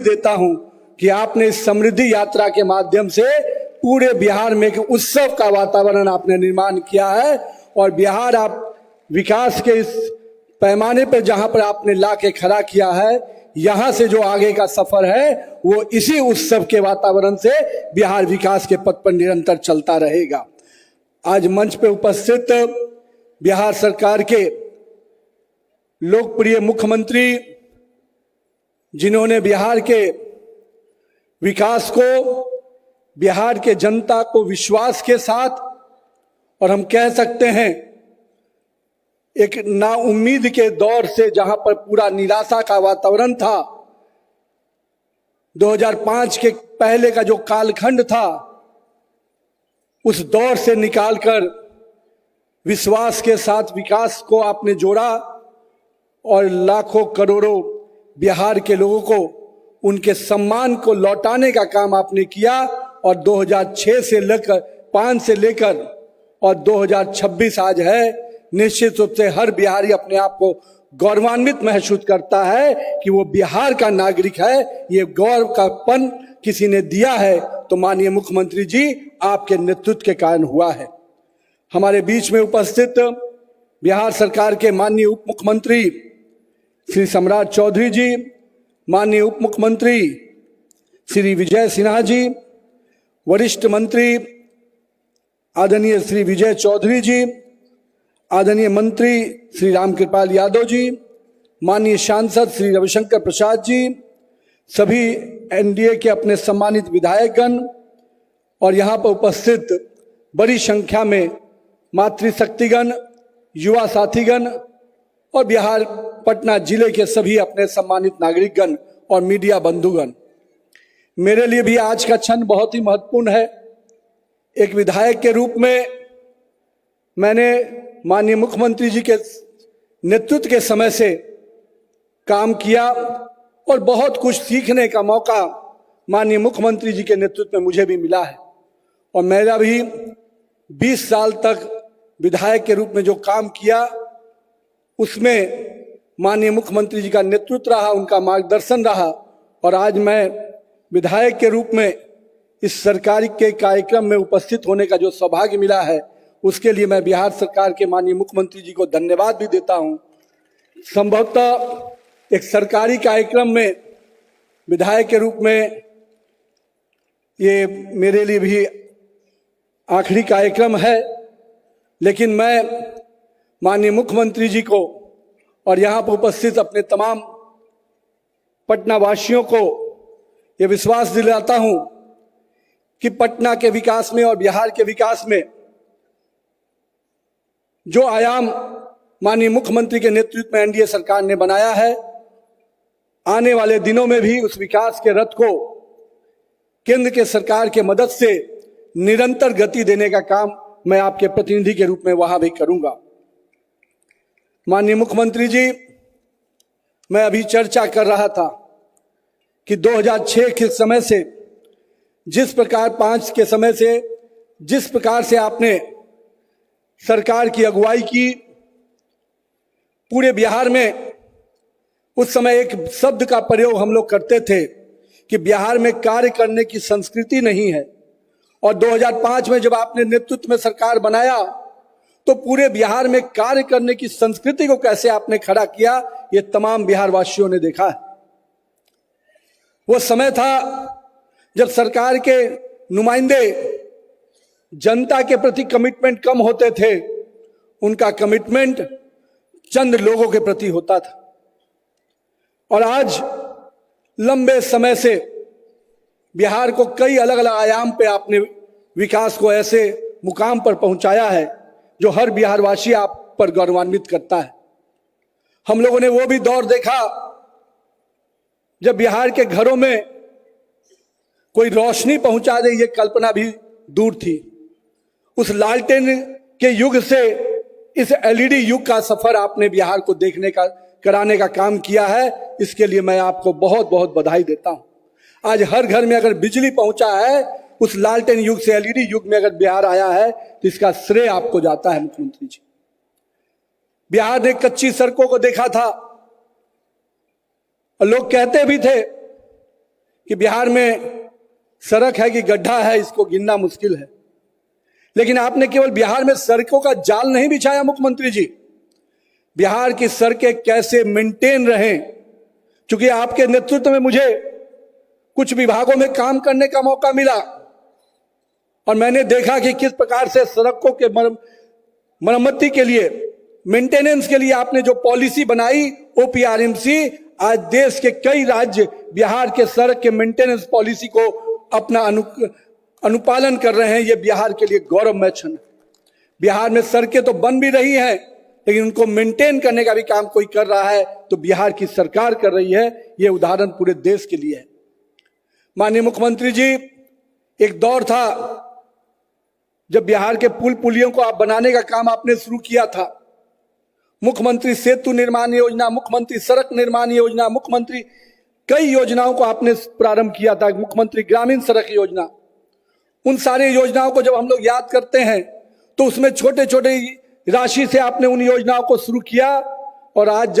देता हूं कि आपने इस समृद्धि यात्रा के माध्यम से पूरे बिहार में एक उत्सव का वातावरण आपने निर्माण किया है और बिहार आप विकास के इस पैमाने पर जहां पर आपने ला के खड़ा किया है, यहां से जो आगे का सफर है वो इसी उत्सव के वातावरण से बिहार विकास के पथ पर निरंतर चलता रहेगा। आज मंच पे उपस्थित बिहार सरकार के लोकप्रिय मुख्यमंत्री, जिन्होंने बिहार के विकास को, बिहार के जनता को विश्वास के साथ और हम कह सकते हैं एक नाउम्मीद के दौर से, जहां पर पूरा निराशा का वातावरण था, 2005 के पहले का जो कालखंड था, उस दौर से निकालकर विश्वास के साथ विकास को आपने जोड़ा और लाखों करोड़ों बिहार के लोगों को उनके सम्मान को लौटाने का काम आपने किया। और 2006 से लेकर 5 से लेकर और 2026 आज है, निश्चित रूप से हर बिहारी अपने आप को गौरवान्वित महसूस करता है कि वो बिहार का नागरिक है। ये गौरव का पन किसी ने दिया है तो माननीय मुख्यमंत्री जी आपके नेतृत्व के कारण हुआ है। हमारे बीच में उपस्थित बिहार सरकार के माननीय उप मुख्यमंत्री श्री सम्राट चौधरी जी, माननीय उप मुख्यमंत्री श्री विजय सिन्हा जी, वरिष्ठ मंत्री आदरणीय श्री विजय चौधरी जी, आदरणीय मंत्री श्री रामकृपाल यादव जी, माननीय सांसद श्री रविशंकर प्रसाद जी, सभी एनडीए के अपने सम्मानित विधायकगण और यहाँ पर उपस्थित बड़ी संख्या में मातृशक्तिगण, युवा साथीगण और बिहार पटना जिले के सभी अपने सम्मानित नागरिकगण और मीडिया बंधुगण, मेरे लिए भी आज का क्षण बहुत ही महत्वपूर्ण है। एक विधायक के रूप में मैंने माननीय मुख्यमंत्री जी के नेतृत्व के समय से काम किया और बहुत कुछ सीखने का मौका माननीय मुख्यमंत्री जी के नेतृत्व में मुझे भी मिला है। और मेरा भी 20 साल तक विधायक के रूप में जो काम किया, उसमें माननीय मुख्यमंत्री जी का नेतृत्व रहा, उनका मार्गदर्शन रहा। और आज मैं विधायक के रूप में इस सरकारी के कार्यक्रम में उपस्थित होने का जो सौभाग्य मिला है, उसके लिए मैं बिहार सरकार के माननीय मुख्यमंत्री जी को धन्यवाद भी देता हूं। संभवतः एक सरकारी कार्यक्रम में विधायक के रूप में ये मेरे लिए भी आखिरी कार्यक्रम है, लेकिन मैं माननीय मुख्यमंत्री जी को और यहाँ पर उपस्थित अपने तमाम पटना वासियों को ये विश्वास दिलाता हूं कि पटना के विकास में और बिहार के विकास में जो आयाम माननीय मुख्यमंत्री के नेतृत्व में एनडीए सरकार ने बनाया है, आने वाले दिनों में भी उस विकास के रथ को केंद्र के सरकार के मदद से निरंतर गति देने का काम मैं आपके प्रतिनिधि के रूप में वहां भी करूंगा। माननीय मुख्यमंत्री जी, मैं अभी चर्चा कर रहा था कि 2006 के समय से जिस प्रकार 5 के समय से जिस प्रकार से आपने सरकार की अगुवाई की, पूरे बिहार में उस समय एक शब्द का प्रयोग हम लोग करते थे कि बिहार में कार्य करने की संस्कृति नहीं है। और 2005 में जब आपने नेतृत्व में सरकार बनाया तो पूरे बिहार में कार्य करने की संस्कृति को कैसे आपने खड़ा किया, ये तमाम बिहार वासियों ने देखा है। वो समय था जब सरकार के नुमाइंदे जनता के प्रति कमिटमेंट कम होते थे, उनका कमिटमेंट चंद लोगों के प्रति होता था। और आज लंबे समय से बिहार को कई अलग अलग आयाम पे आपने विकास को ऐसे मुकाम पर पहुंचाया है जो हर बिहारवासी आप पर गौरवान्वित करता है। हम लोगों ने वो भी दौर देखा जब बिहार के घरों में कोई रोशनी पहुंचा दे, ये कल्पना भी दूर थी। उस लालटेन के युग से इस एलईडी युग का सफर आपने बिहार को देखने का, कराने का काम किया है। इसके लिए मैं आपको बहुत बहुत बधाई देता हूं। आज हर घर में अगर बिजली पहुंचा है, उस लालटेन युग से एलईडी युग में अगर बिहार आया है, तो इसका श्रेय आपको जाता है मुख्यमंत्री जी। बिहार ने कच्ची सड़कों को देखा था और लोग कहते भी थे कि बिहार में सड़क है कि गड्ढा है, इसको गिनना मुश्किल है। लेकिन आपने केवल बिहार में सड़कों का जाल नहीं बिछाया मुख्यमंत्री जी, बिहार की सड़कें कैसे मेंटेन रहें। क्योंकि आपके नेतृत्व में मुझे कुछ विभागों में काम करने का मौका मिला और मैंने देखा कि किस प्रकार से सड़कों के मरम्मती के लिए, मेंटेनेंस के लिए आपने जो पॉलिसी बनाई ओपीआरएमसी, आज देश के कई राज्य बिहार के सड़क के मेंटेनेंस पॉलिसी को अपना अनुपालन कर रहे हैं। यह बिहार के लिए गौरवमय क्षण है। बिहार में सड़कें तो बन भी रही हैं, लेकिन उनको मेंटेन करने का भी काम कोई कर रहा है तो बिहार की सरकार कर रही है। यह उदाहरण पूरे देश के लिए है। माननीय मुख्यमंत्री जी, एक दौर था जब बिहार के पुल पुलियों को आप बनाने का काम आपने शुरू किया था। मुख्यमंत्री सेतु निर्माण योजना, मुख्यमंत्री सड़क निर्माण योजना, मुख्यमंत्री कई योजनाओं को आपने प्रारंभ किया था, मुख्यमंत्री ग्रामीण सड़क योजना। उन सारी योजनाओं को जब हम लोग याद करते हैं तो उसमें छोटे छोटे राशि से आपने उन योजनाओं को शुरू किया और आज